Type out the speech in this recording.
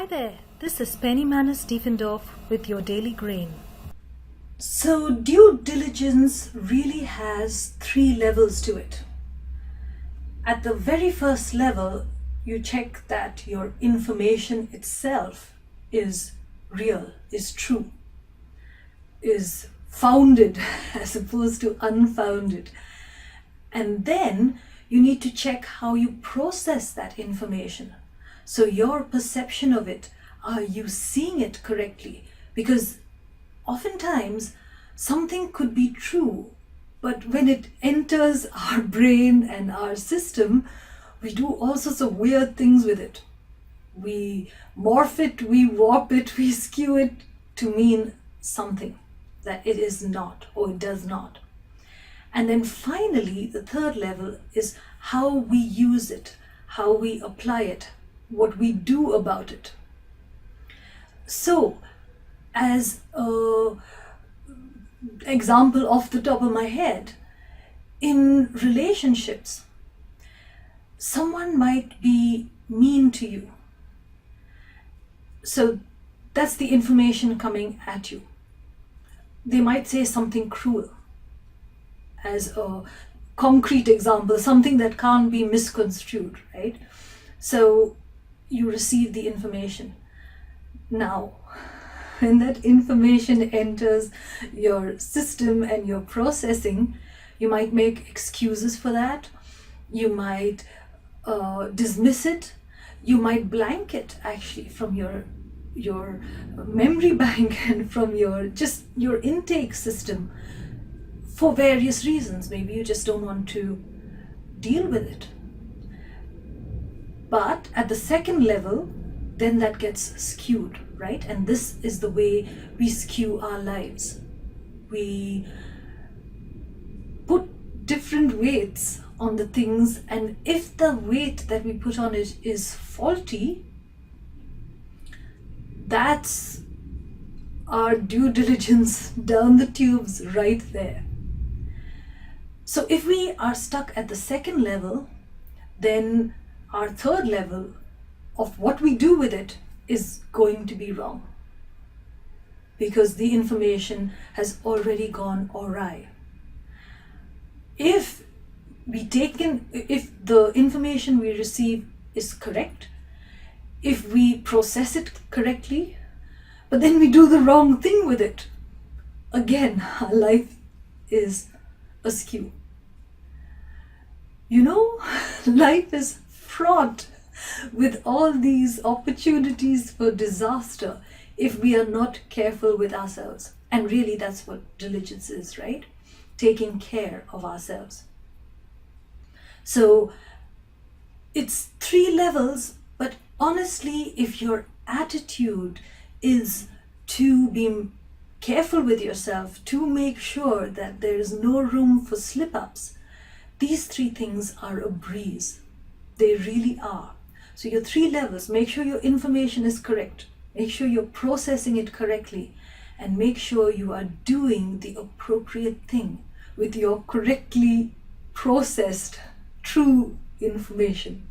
Hi there, this is Penny Manus Diefendorf with your Daily Grain. So due diligence really has 3 levels to it. At the very first level, you check that your information itself is real, is true, is founded as opposed to unfounded. And then you need to check how you process that information. So your perception of it, are you seeing it correctly? Because oftentimes something could be true, but when it enters our brain and our system, we do all sorts of weird things with it. We morph it, we warp it, we skew it to mean something that it is not or it does not. And then finally, the third level is how we use it, how we apply it, what we do about it. So, as an example off the top of my head, in relationships, someone might be mean to you. So that's the information coming at you. They might say something cruel. As a concrete example, something that can't be misconstrued, right? So you receive the information. Now, when that information enters your system and your processing, you might make excuses for that. You might dismiss it. You might blank it actually from your memory bank and from your intake system for various reasons. Maybe you just don't want to deal with it. But at the second level, then that gets skewed, right? And this is the way we skew our lives. We put different weights on the things, and if the weight that we put on it is faulty, that's our due diligence down the tubes right there. So if we are stuck at the second level, then our third level of what we do with it is going to be wrong, because the information has already gone awry. If the information we receive is correct, if we process it correctly, but then we do the wrong thing with it, again, our life is askew. Life is fraught with all these opportunities for disaster if we are not careful with ourselves. And really, that's what diligence is, right? Taking care of ourselves. So it's 3 levels, but honestly, if your attitude is to be careful with yourself, to make sure that there is no room for slip-ups, these 3 things are a breeze. They really are. So your 3 levels, make sure your information is correct, make sure you're processing it correctly, and make sure you are doing the appropriate thing with your correctly processed true information.